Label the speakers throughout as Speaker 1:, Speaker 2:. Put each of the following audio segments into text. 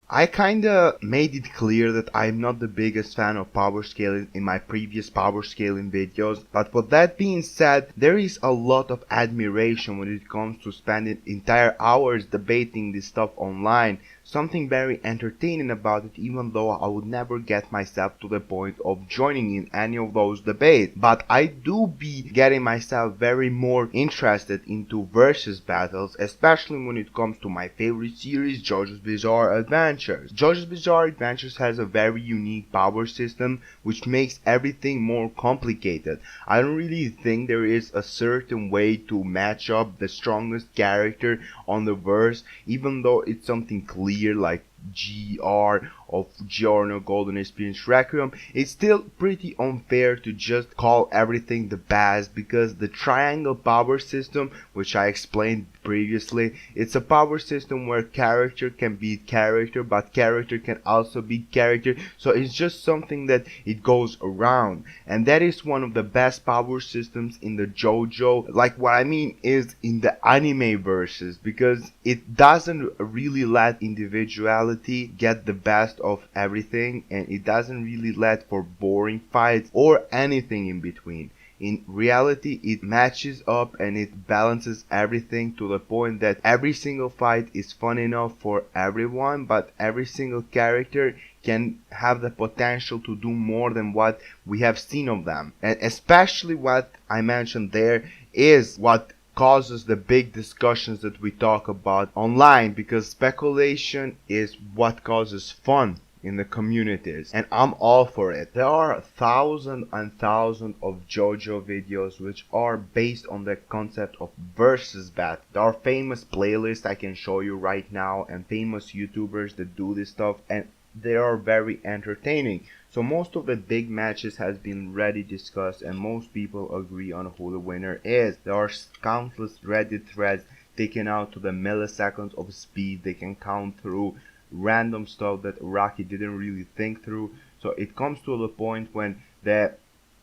Speaker 1: I kinda made it clear that I'm not the biggest fan of power scaling in my previous power scaling videos, but with that being said, there is a lot of admiration when it comes to spending entire hours debating this stuff online. Something very entertaining about it, even though I would never get myself to the point of joining in any of those debates. But I do be getting myself very more interested into versus battles, especially when it comes to my favorite series, JoJo's Bizarre Adventures. JoJo's Bizarre Adventures has a very unique power system which makes everything more complicated. I don't really think there is a certain way to match up the strongest character on the verse, even though it's something clear like GR of Giorno Golden Experience Requiem. It's still pretty unfair to just call everything the best, because the triangle power system, which I explained previously, it's a power system where character can beat character, but character can also beat character, so it's just something that it goes around, and that is one of the best power systems in the JoJo. Like, what I mean is in the anime verses, because it doesn't really let individuality get the best of everything, and it doesn't really let for boring fights or anything in between. In reality, it matches up and it balances everything to the point that every single fight is fun enough for everyone, but every single character can have the potential to do more than what we have seen of them. And especially what I mentioned there is what causes the big discussions that we talk about online, because speculation is what causes fun in the communities, and I'm all for it. There are thousands and thousands of JoJo videos which are based on the concept of versus battle. There are famous playlists I can show you right now and famous YouTubers that do this stuff, and they are very entertaining. So most of the big matches has been already discussed, and most people agree on who the winner is. There are countless Reddit threads taken out to the milliseconds of speed. They can count through random stuff that Araki didn't really think through. So it comes to the point when the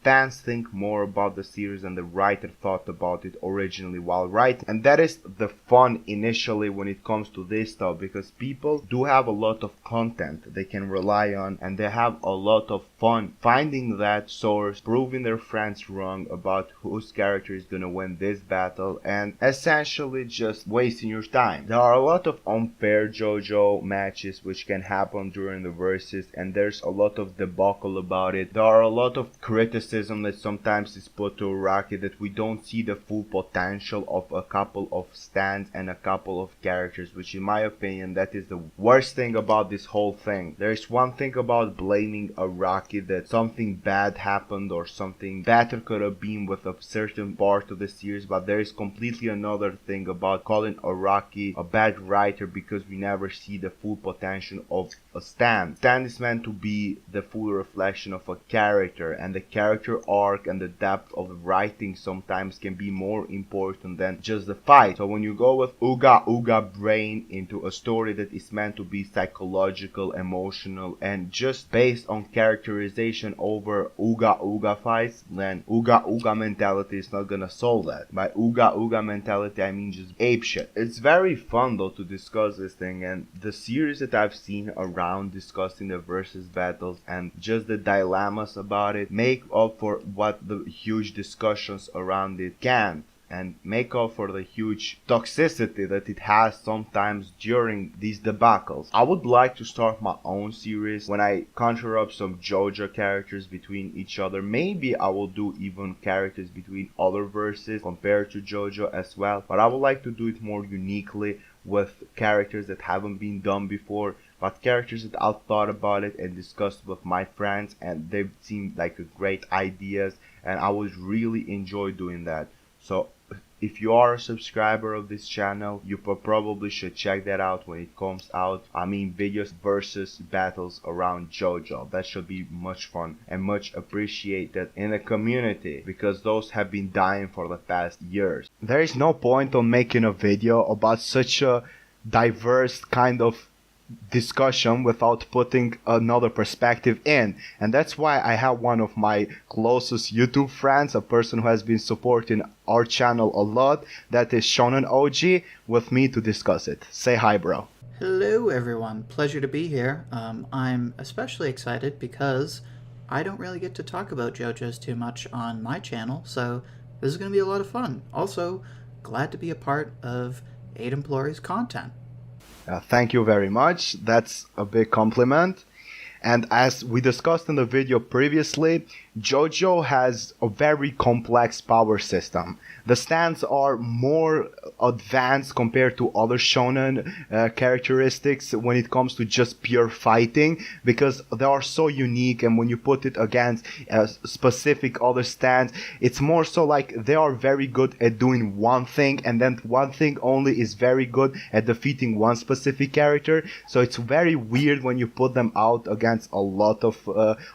Speaker 1: fans think more about the series than the writer thought about it originally while writing. And that is the fun initially when it comes to this stuff, because people do have a lot of content they can rely on, and they have a lot of fun finding that source, proving their friends wrong about whose character is gonna win this battle, and essentially just wasting your time. There are a lot of unfair JoJo matches which can happen during the verses, and there's a lot of debacle about it. There are a lot of criticism that sometimes is put to Araki that we don't see the full potential of a couple of stands and a couple of characters, which in my opinion that is the worst thing about this whole thing. There is one thing about blaming Araki that something bad happened or something better could have been with a certain part of the series, but there is completely another thing about calling Araki a bad writer because we never see the full potential of a stand. Stand is meant to be the full reflection of a character, and the character arc and the depth of writing sometimes can be more important than just the fight. So when you go with Uga Uga Brain into a story that is meant to be psychological, emotional, and just based on characterization over Uga Uga fights, then Uga Uga mentality is not gonna solve that. By Uga Uga mentality I mean just apeshit. It's very fun though to discuss this thing, and the series that I've seen around discussing the versus battles and just the dilemmas about it make up for what the huge discussions around it can't, and make up for the huge toxicity that it has sometimes during these debacles. I would like to start my own series when I conjure up some JoJo characters between each other. Maybe I will do even characters between other verses compared to JoJo as well, but I would like to do it more uniquely with characters that haven't been done before, but characters that I've thought about it and discussed with my friends, and they seemed like great ideas, and I would really enjoy doing that. So if you are a subscriber of this channel, you probably should check that out when it comes out. I mean, videos versus battles around JoJo. That should be much fun and much appreciated in the community, because those have been dying for the past years. There is no point on making a video about such a diverse kind of discussion without putting another perspective in, and that's why I have one of my closest YouTube friends, a person who has been supporting our channel a lot, that is Shonen OG, with me to discuss it. Say hi, bro.
Speaker 2: Hello, everyone. Pleasure to be here. I'm especially excited because I don't really get to talk about JoJo's too much on my channel, so this is going to be a lot of fun. Also, glad to be a part of Adimplore's content.
Speaker 1: Thank you very much. That's a big compliment. And as we discussed in the video previously, JoJo has a very complex power system. The stands are more advanced compared to other shonen characteristics when it comes to just pure fighting, because they are so unique, and when you put it against specific other stands, it's more so like they are very good at doing one thing, and then one thing only is very good at defeating one specific character. So it's very weird when you put them out against a lot of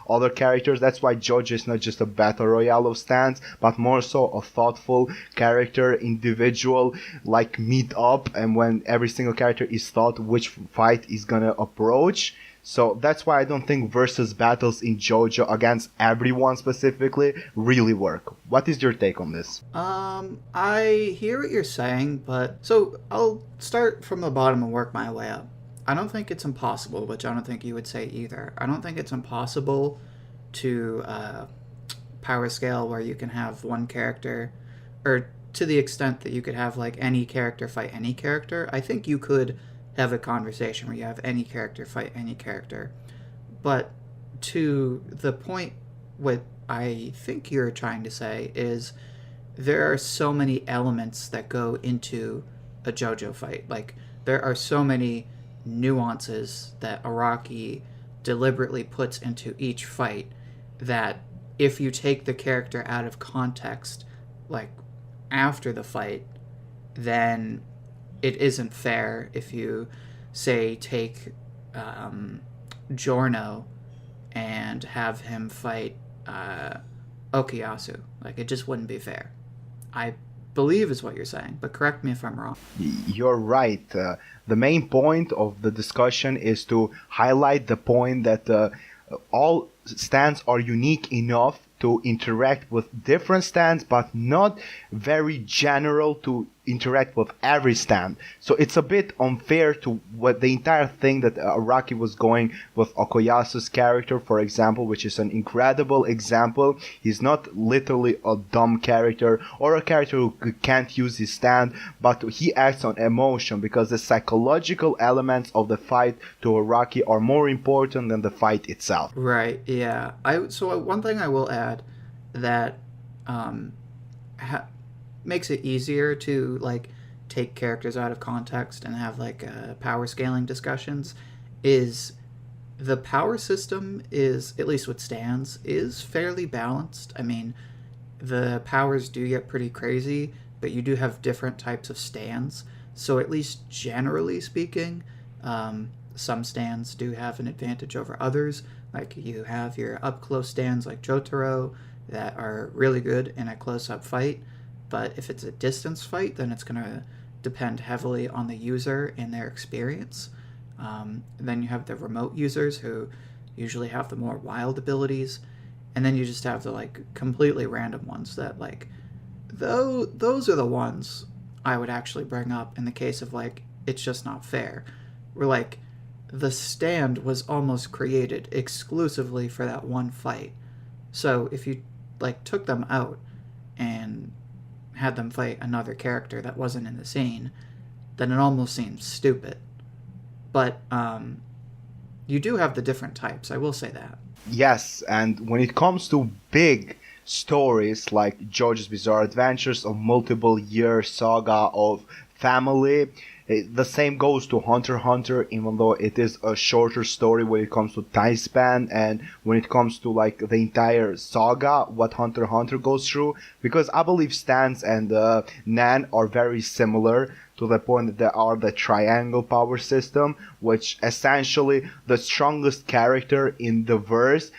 Speaker 1: other characters. That's why JoJo is not just a battle royale of stands, but more so a thoughtful character individual like meet up, and when every single character is thought which fight is gonna approach. So that's why I don't think versus battles in JoJo against everyone specifically really work. What is your take on this?
Speaker 2: I hear what you're saying, but so I'll start from the bottom and work my way up. I don't think it's impossible, which I don't think you would say either. I don't think it's impossible to power scale where you can have one character, or to the extent that you could have like any character fight any character. I think you could have a conversation where you have any character fight any character. But to the point, what I think you're trying to say is there are so many elements that go into a JoJo fight. Like, there are so many nuances that Araki deliberately puts into each fight that if you take the character out of context, like after the fight, then it isn't fair if you, say, take Giorno and have him fight Okuyasu. Like, it just wouldn't be fair. I believe is what you're saying, but correct me if I'm wrong.
Speaker 1: You're right. The main point of the discussion is to highlight the point that all stands are unique enough to interact with different stands, but not very general to interact with every stand. So it's a bit unfair to what the entire thing that Araki was going with Okoyasu's character, for example, which is an incredible example. He's not literally a dumb character or a character who can't use his stand, but he acts on emotion because the psychological elements of the fight to Araki are more important than the fight itself.
Speaker 2: Right, yeah. So one thing I will add that makes it easier to like take characters out of context and have like power scaling discussions is the power system is, at least what stands, is fairly balanced. I mean, the powers do get pretty crazy, but you do have different types of stands. So at least generally speaking, some stands do have an advantage over others. Like, you have your up close stands like Jotaro that are really good in a close-up fight, but if it's a distance fight, then it's going to depend heavily on the user and their experience. Then you have the remote users who usually have the more wild abilities, and then you just have the like completely random ones that like, though those are the ones I would actually bring up in the case of like it's just not fair. Where like the stand was almost created exclusively for that one fight. So if you like took them out and had them fight another character that wasn't in the scene, then it almost seems stupid. But you do have the different types, I will say that.
Speaker 1: Yes, and when it comes to big stories like JoJo's Bizarre Adventures, a multiple year saga of family, the same goes to Hunter x Hunter, even though it is a shorter story when it comes to time span and when it comes to like the entire saga, what Hunter x Hunter goes through, because I believe Stans and Nan are very similar to the point that there are the triangle power system, which essentially the strongest character in the verse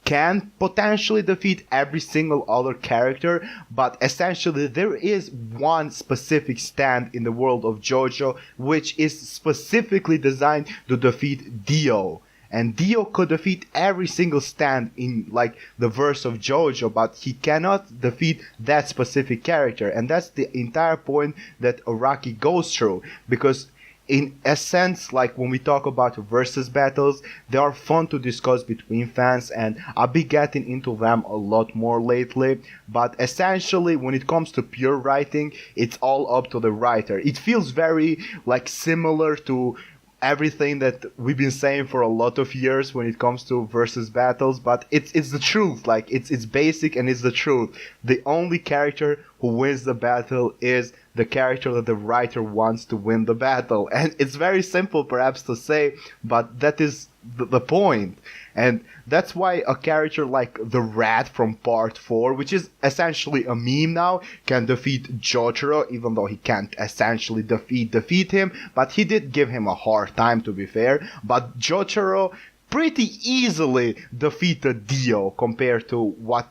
Speaker 1: can potentially defeat every single other character, but essentially there is one specific stand in the world of JoJo which is specifically designed to defeat Dio. And Dio could defeat every single stand in like the verse of JoJo, but he cannot defeat that specific character. And that's the entire point that Araki goes through, because in a sense, like when we talk about versus battles, they are fun to discuss between fans, and I'll be getting into them a lot more lately. But essentially, when it comes to pure writing, it's all up to the writer. It feels very like similar to everything that we've been saying for a lot of years when it comes to versus battles, but it's the truth. Like it's basic and it's the truth. The only character who wins the battle is the character that the writer wants to win the battle, and it's very simple perhaps to say, but that is the point. And that's why a character like the Rat from Part 4, which is essentially a meme now, can defeat Jotaro, even though he can't essentially defeat him, but he did give him a hard time, to be fair. But Jotaro pretty easily defeated Dio compared to what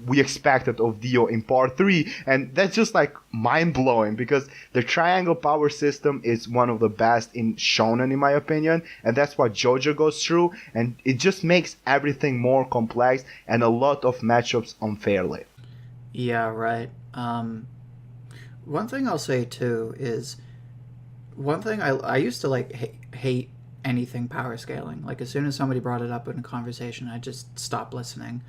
Speaker 1: we expected of Dio in Part 3, and that's just like mind-blowing, because the triangle power system is one of the best in shonen in my opinion, and that's what JoJo goes through, and it just makes everything more complex and a lot of matchups unfairly.
Speaker 2: Yeah, right. One thing I'll say too is, one thing I used to like hate anything power scaling. Like as soon as somebody brought it up in a conversation, I just stopped listening.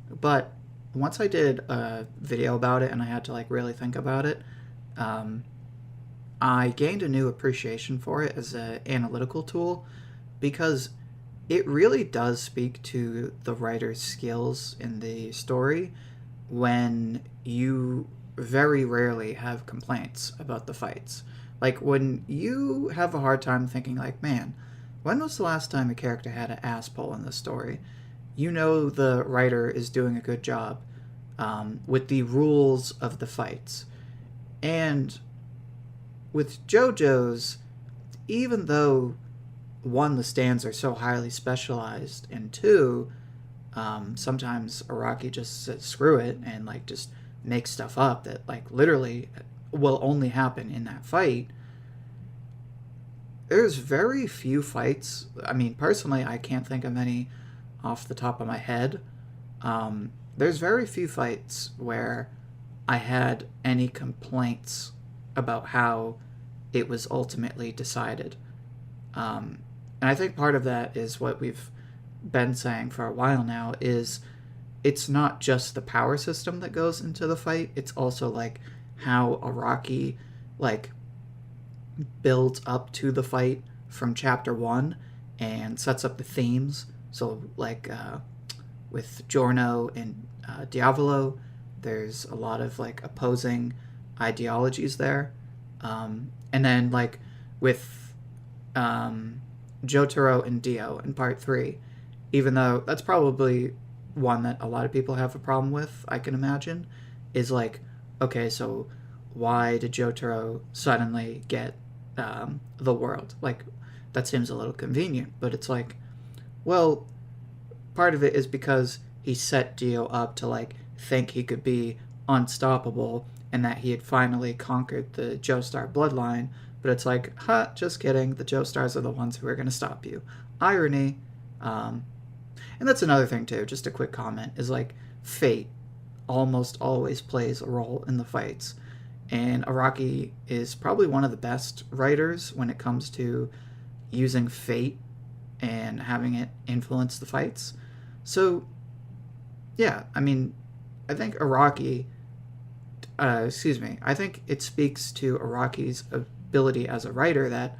Speaker 2: But once I did a video about it and I had to like really think about it, I gained a new appreciation for it as an analytical tool, because it really does speak to the writer's skills in the story when you very rarely have complaints about the fights. Like when you have a hard time thinking like, man, when was the last time a character had an ass pull in this story? You know the writer is doing a good job with the rules of the fights. And with JoJo's, even though one, the stands are so highly specialized, and two, sometimes Araki just says screw it and like just makes stuff up that like literally will only happen in that fight. There's very few fights. I mean, personally, I can't think of any off the top of my head. There's very few fights where I had any complaints about how it was ultimately decided. And I think part of that is what we've been saying for a while now, is it's not just the power system that goes into the fight, it's also like how Araki like builds up to the fight from chapter 1 and sets up the themes. So like with Giorno and Diavolo, there's a lot of like opposing ideologies there. And then like with Jotaro and Dio in part 3, even though that's probably one that a lot of people have a problem with, I can imagine, is like, okay, so why did Jotaro suddenly get the world? Like, that seems a little convenient, but it's like, well, part of it is because he set Dio up to like think he could be unstoppable and that he had finally conquered the Joestar bloodline, but it's like, just kidding, the Joestars are the ones who are going to stop you. Irony. And that's another thing too, just a quick comment, is like fate almost always plays a role in the fights. And Araki is probably one of the best writers when it comes to using fate and having it influence the fights. So, yeah, I mean, I think I think it speaks to Araki's ability as a writer that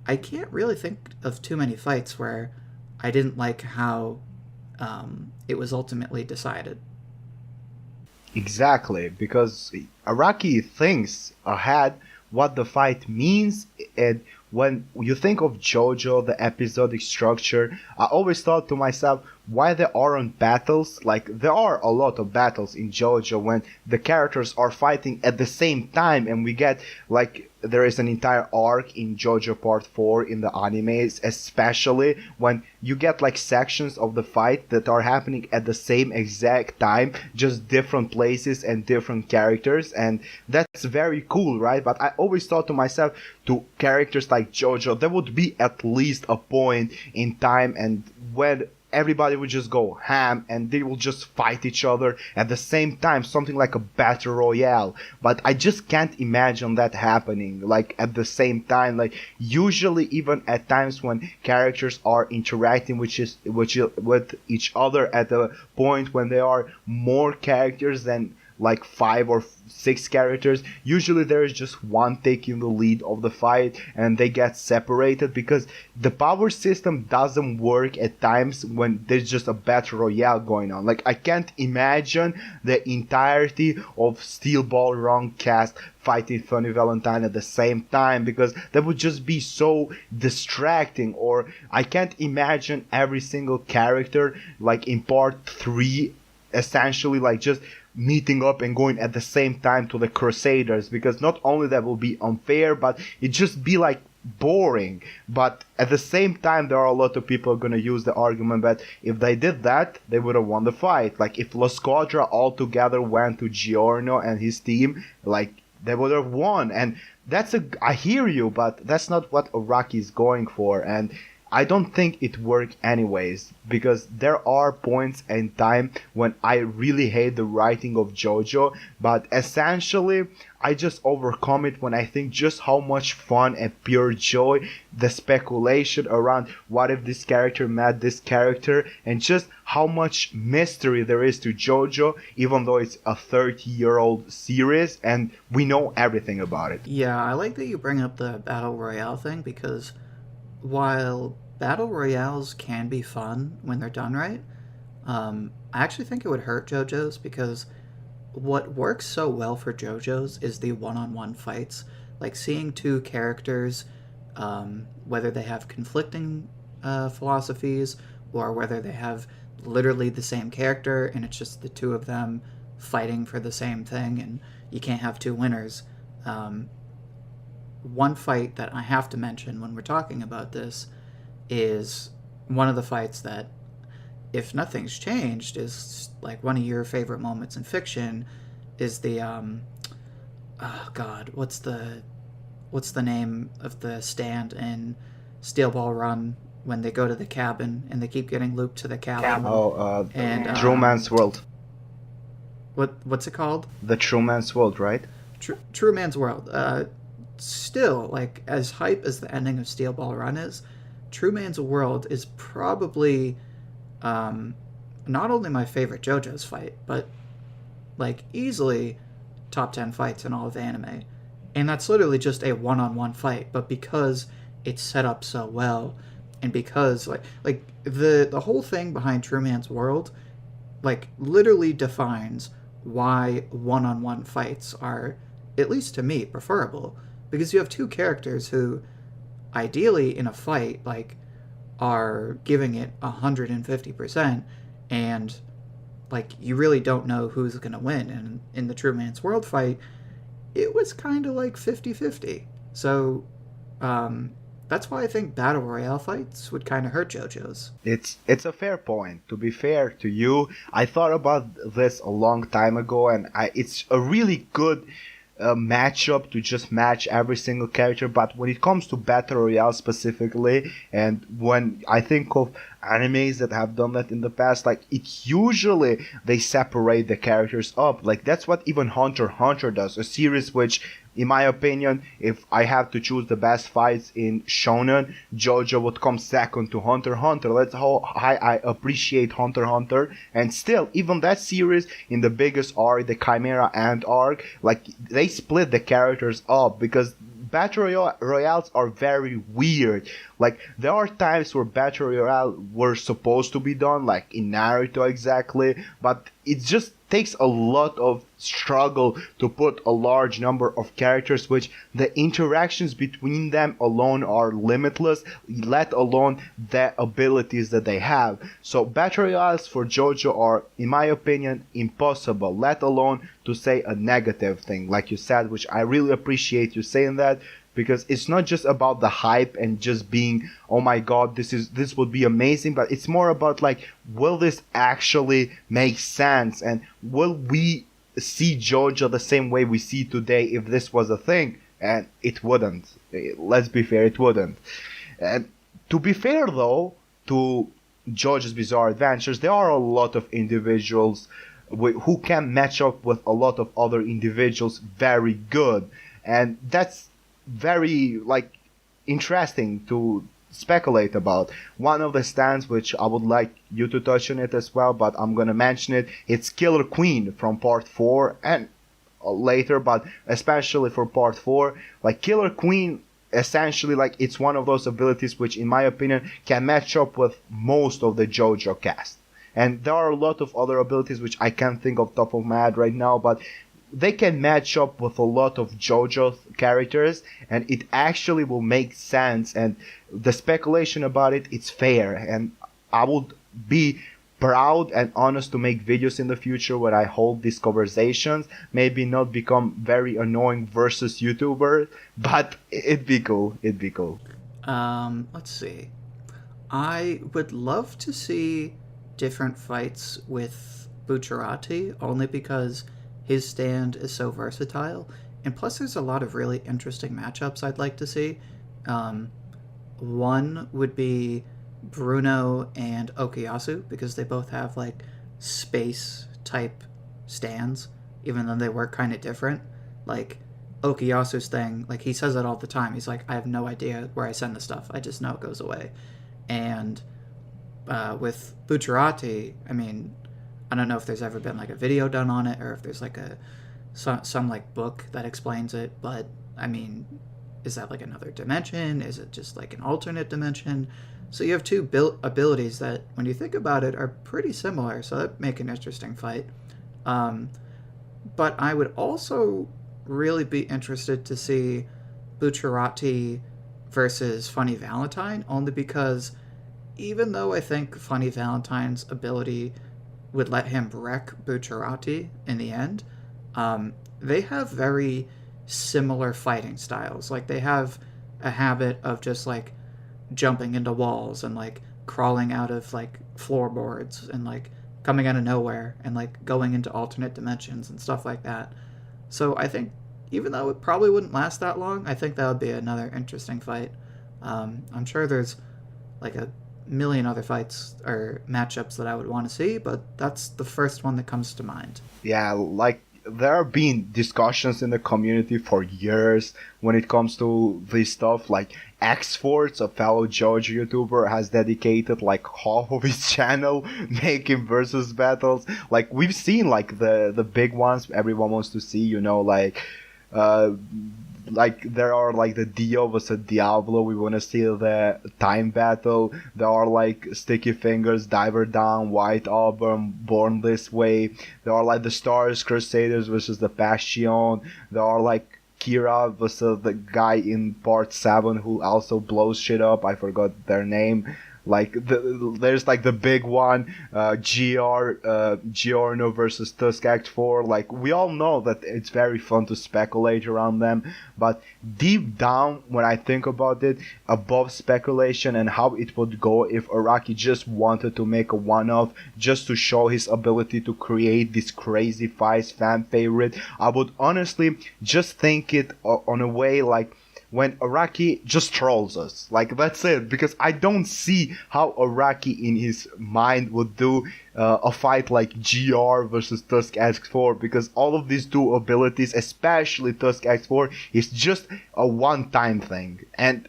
Speaker 2: I can't really think of too many fights where I didn't like how it was ultimately decided.
Speaker 1: Exactly, because Araki thinks ahead what the fight means, and when you think of JoJo, the episodic structure, I always thought to myself, why there aren't battles? Like, there are a lot of battles in JoJo when the characters are fighting at the same time, and we get, like, there is an entire arc in JoJo Part 4 in the animes, especially when you get, like, sections of the fight that are happening at the same exact time, just different places and different characters, and that's very cool, right? But I always thought to myself, to characters like JoJo, there would be at least a point in time and when everybody would just go ham and they will just fight each other at the same time, something like a battle royale. But I just can't imagine that happening like at the same time. Like usually even at times when characters are interacting with each other at a point when there are more characters than like 5 or 6 characters, usually there is just one taking the lead of the fight and they get separated because the power system doesn't work at times when there's just a battle royale going on. Like I can't imagine the entirety of Steel Ball Run cast fighting Funny Valentine at the same time, because that would just be so distracting. Or I can't imagine every single character like in part 3 essentially like just meeting up and going at the same time to the Crusaders, because not only that will be unfair, but it just be like boring. But at the same time there are a lot of people gonna use the argument that if they did that they would have won the fight. Like if La Squadra all together went to Giorno and his team, like they would have won. And I hear you, but that's not what Araki is going for, and I don't think it worked anyways, because there are points in time when I really hate the writing of JoJo, but essentially I just overcome it when I think just how much fun and pure joy the speculation around what if this character met this character, and just how much mystery there is to JoJo, even though it's a 30-year-old series and we know everything about it.
Speaker 2: Yeah, I like that you bring up the Battle Royale thing, because while Battle Royales can be fun when they're done right, I actually think it would hurt JoJo's, because what works so well for JoJo's is the one-on-one fights. Like seeing two characters, whether they have conflicting philosophies or whether they have literally the same character and it's just the two of them fighting for the same thing and you can't have two winners. One fight that I have to mention when we're talking about this is one of the fights that, if nothing's changed, is like one of your favorite moments in fiction. Is the oh god, what's the name of the stand in Steel Ball Run when they go to the cabin and they keep getting looped to the cabin?
Speaker 1: And True Man's World.
Speaker 2: What's it called?
Speaker 1: The True Man's World, right?
Speaker 2: True Man's World. Still, like, as hype as the ending of Steel Ball Run is, True Man's World is probably not only my favorite JoJo's fight, but like like top 10 fights in all of anime. And that's literally just a one-on-one fight, but because it's set up so well, and because like the whole thing behind True Man's World like literally defines why one-on-one fights are, at least to me, preferable. Because you have two characters who ideally in a fight like are giving it 150%, and like you really don't know who's gonna win. And in the True Man's World fight, it was kind of like 50-50. So that's why I think battle royale fights would kind of hurt JoJo's.
Speaker 1: It's a fair point. To be fair to you, I thought about this a long time ago, and it's a really good matchup to just match every single character. But when it comes to battle royale specifically, and when I think of animes that have done that in the past, like it usually they separate the characters up. Like that's what even Hunter x Hunter does, a series which, in my opinion, if I have to choose the best fights in shonen, JoJo would come second to Hunter x Hunter. That's how high I appreciate Hunter x Hunter. And still, even that series, in the biggest arc, the Chimera Ant arc, like they split the characters up because battle royales are very weird. Like there are times where battle royale were supposed to be done, like in Naruto exactly, but it just takes a lot of struggle to put a large number of characters, which the interactions between them alone are limitless, let alone the abilities that they have. So battle royales for JoJo are, in my opinion, impossible, let alone to say a negative thing like you said, which I really appreciate you saying that, because it's not just about the hype and just being, oh my god, this would be amazing, but it's more about like, will this actually make sense, and will we see JoJo the same way we see today if this was a thing? And it wouldn't. Let's be fair, it wouldn't. And to be fair though, to JoJo's Bizarre Adventures, there are a lot of individuals who can match up with a lot of other individuals very good, and that's very like interesting to speculate about. One of the stands which I would like you to touch on it as well, but I'm gonna mention it. It's Killer Queen from Part 4 and later, but especially for Part 4. Like Killer Queen, essentially, like it's one of those abilities which, in my opinion, can match up with most of the JoJo cast. And there are a lot of other abilities which I can't think of top of my head right now, but they can match up with a lot of JoJo characters, and it actually will make sense. And the speculation about it, it's fair. And I would be proud and honest to make videos in the future where I hold these conversations. Maybe not become very annoying versus YouTuber, but it'd be cool. It'd be cool.
Speaker 2: Let's see. I would love to see different fights with Bucciarati, only because his stand is so versatile, and plus there's a lot of really interesting matchups I'd like to see. One would be Bruno and Okuyasu, because they both have like space type stands, even though they work kind of different. Like Okuyasu's thing, like he says it all the time. He's like, I have no idea where I send the stuff. I just know it goes away. And with Bucciarati, I mean, I don't know if there's ever been like a video done on it, or if there's like some like book that explains it, but I mean, is that like another dimension? Is it just like an alternate dimension? So you have two abilities that, when you think about it, are pretty similar, so that make an interesting fight. But I would also really be interested to see Bucciarati versus Funny Valentine, only because even though I think Funny Valentine's ability would let him wreck Bucciarati in the end, they have very similar fighting styles. Like, they have a habit of just like jumping into walls and like crawling out of like floorboards and like coming out of nowhere and like going into alternate dimensions and stuff like that. So I think, even though it probably wouldn't last that long, I think that would be another interesting fight. I'm sure there's like a million other fights or matchups that I would want to see, but that's the first one that comes to mind.
Speaker 1: Yeah, like there have been discussions in the community for years when it comes to this stuff. Like Xforce, a fellow JoJo YouTuber, has dedicated like half of his channel making versus battles. Like we've seen like the big ones everyone wants to see, you know, like there are like the Dio versus Diablo. We want to see the time battle. There are like Sticky Fingers, Diver Down, White Auburn, Born This Way. There are like the Stars Crusaders versus the Bastion. There are like Kira versus the guy in Part 7 who also blows shit up. I forgot their name. Like there's like the big one, Giorno versus Tusk Act 4. Like we all know that it's very fun to speculate around them, but deep down when I think about it, above speculation and how it would go if Araki just wanted to make a one-off just to show his ability to create this crazy fights fan favorite, I would honestly just think it on a way like when Araki just trolls us. Like, that's it. Because I don't see how Araki in his mind would do a fight like GR versus Tusk X4. Because all of these two abilities, especially Tusk X4, is just a one-time thing. And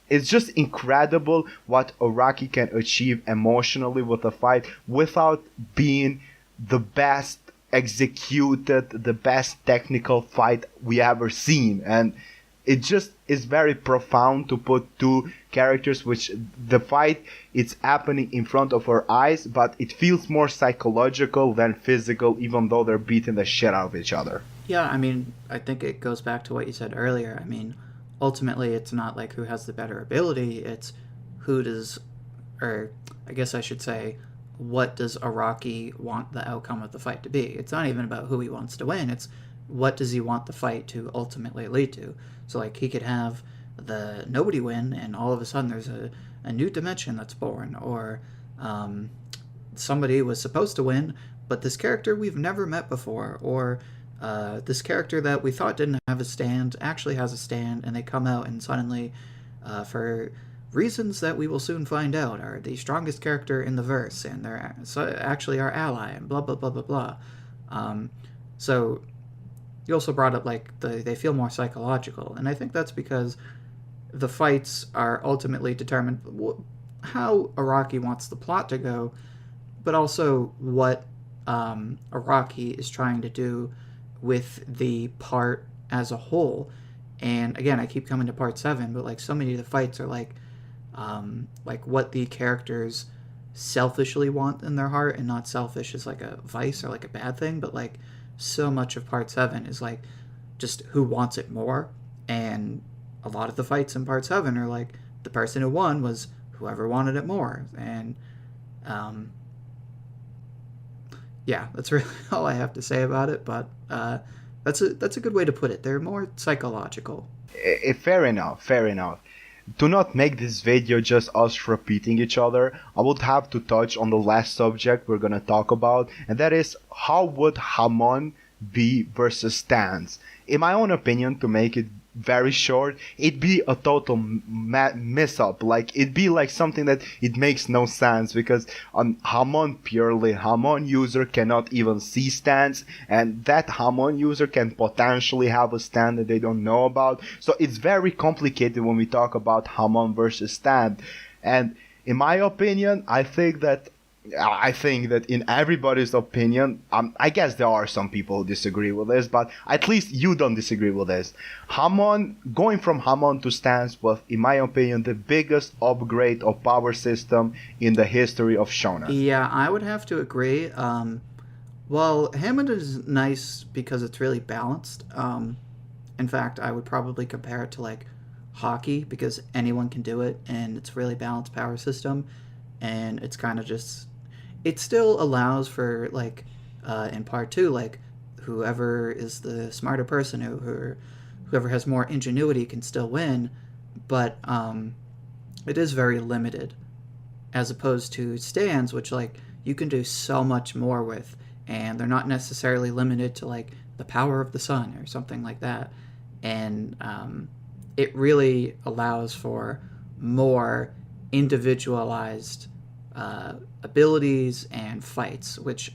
Speaker 1: it's just incredible what Araki can achieve emotionally with a fight without being the best executed, the best technical fight we ever seen. And it just is very profound to put two characters which the fight it's happening in front of our eyes, but it feels more psychological than physical, even though they're beating the shit out of each other.
Speaker 2: Yeah, I mean, I think it goes back to what you said earlier. I mean, ultimately it's not like who has the better ability, it's who does, or I guess I should say, what does Araki want the outcome of the fight to be. It's not even about who he wants to win, it's what does he want the fight to ultimately lead to. So like he could have the nobody win and all of a sudden there's a new dimension that's born, or somebody was supposed to win but this character we've never met before, or this character that we thought didn't have a stand actually has a stand, and they come out and suddenly for reasons that we will soon find out are the strongest character in the verse, and they're actually our ally, and blah blah blah blah blah. So you also brought up like they feel more psychological, and I think that's because the fights are ultimately determined how Araki wants the plot to go, but also what Araki is trying to do with the part as a whole. And again, I keep coming to part 7, but like so many of the fights are like what the characters selfishly want in their heart, and not selfish as like a vice or like a bad thing, but like so much of part 7 is like just who wants it more. And a lot of the fights in part 7 are like the person who won was whoever wanted it more. And yeah, that's really all I have to say about it, but that's a good way to put it. They're more psychological.
Speaker 1: Fair enough, fair enough. To not make this video just us repeating each other, I would have to touch on the last subject we're gonna talk about, and that is how would Hamon be versus Stans. In my own opinion, to make it very short, it'd be a total mess up. Like, it'd be like something that it makes no sense, because on Hamon, purely Hamon user cannot even see stands, and that Hamon user can potentially have a stand that they don't know about. So it's very complicated when we talk about Hamon versus stand. And in my opinion, I think that in everybody's opinion, I guess there are some people who disagree with this, but at least you don't disagree with this. Hamon, going from Hamon to Stance was, in my opinion, the biggest upgrade of power system in the history of Shonen.
Speaker 2: Yeah, I would have to agree. Well, Hammond is nice because it's really balanced. In fact, I would probably compare it to like hockey, because anyone can do it, and it's a really balanced power system, and it's kind of just, it still allows for like in part 2, like whoever is the smarter person, whoever has more ingenuity can still win, but it is very limited, as opposed to stands, which like you can do so much more with, and they're not necessarily limited to like the power of the sun or something like that. And it really allows for more individualized abilities and fights, which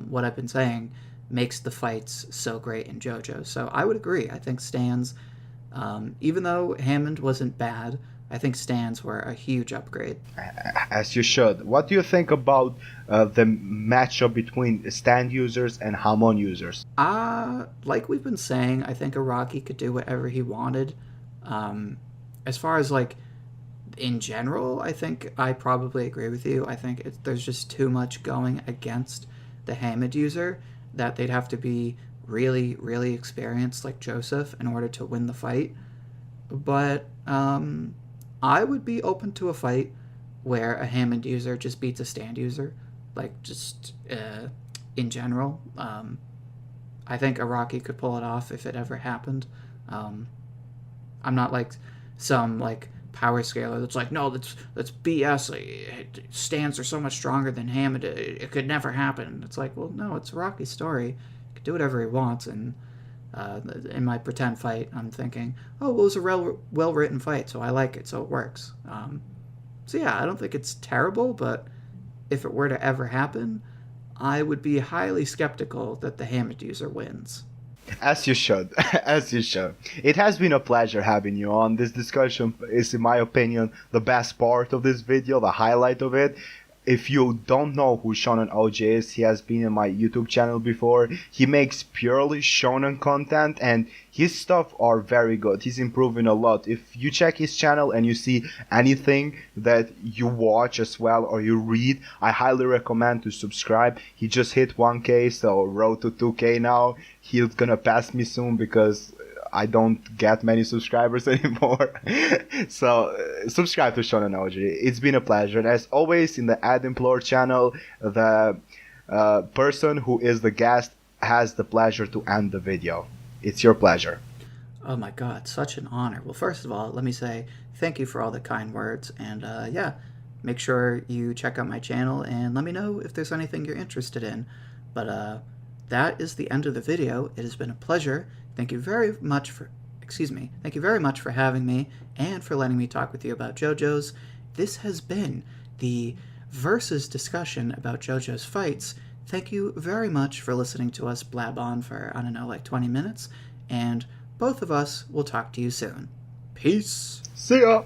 Speaker 2: what I've been saying makes the fights so great in JoJo. So I would agree. I think stands, even though Hammond wasn't bad, I think stands were a huge upgrade.
Speaker 1: As you should. What do you think about the matchup between stand users and Hamon users?
Speaker 2: Like we've been saying, I think Araki could do whatever he wanted. As far as like in general, I think I probably agree with you. I think there's just too much going against the Hammond user, that they'd have to be really, really experienced like Joseph in order to win the fight. But I would be open to a fight where a Hammond user just beats a stand user, like just in general. I think Araki could pull it off if it ever happened. I'm not like some like power scaler that's like, no, that's BS. Like, stands are so much stronger than Hammond. It could never happen. It's like, well, no, it's Rocky's story. He can do whatever he wants. And in my pretend fight, I'm thinking, oh, well, it was a well-written fight, so I like it, so it works. So yeah, I don't think it's terrible, but if it were to ever happen, I would be highly skeptical that the Hammond user wins.
Speaker 1: As you should. As you should. It has been a pleasure having you on. This discussion is, in my opinion, the best part of this video, the highlight of it. If you don't know who Shonen OJ is, he has been in my YouTube channel before. He makes purely shonen content, and his stuff are very good. He's improving a lot. If you check his channel and you see anything that you watch as well or you read, I highly recommend to subscribe. He just hit 1K, so road to 2K now. He's gonna pass me soon because I don't get many subscribers anymore. So subscribe to Shonen OG. It's been a pleasure. And as always, in the adinplore channel, the person who is the guest has the pleasure to end the video. It's your pleasure.
Speaker 2: Oh my god, such an honor. Well, first of all, let me say thank you for all the kind words. And yeah, make sure you check out my channel and let me know if there's anything you're interested in. But that is the end of the video. It has been a pleasure. Thank you very much for Thank you very much for having me and for letting me talk with you about JoJo's. This has been the Versus discussion about JoJo's fights. Thank you very much for listening to us blab on for, I don't know, like 20 minutes. And both of us will talk to you soon. Peace!
Speaker 1: See ya!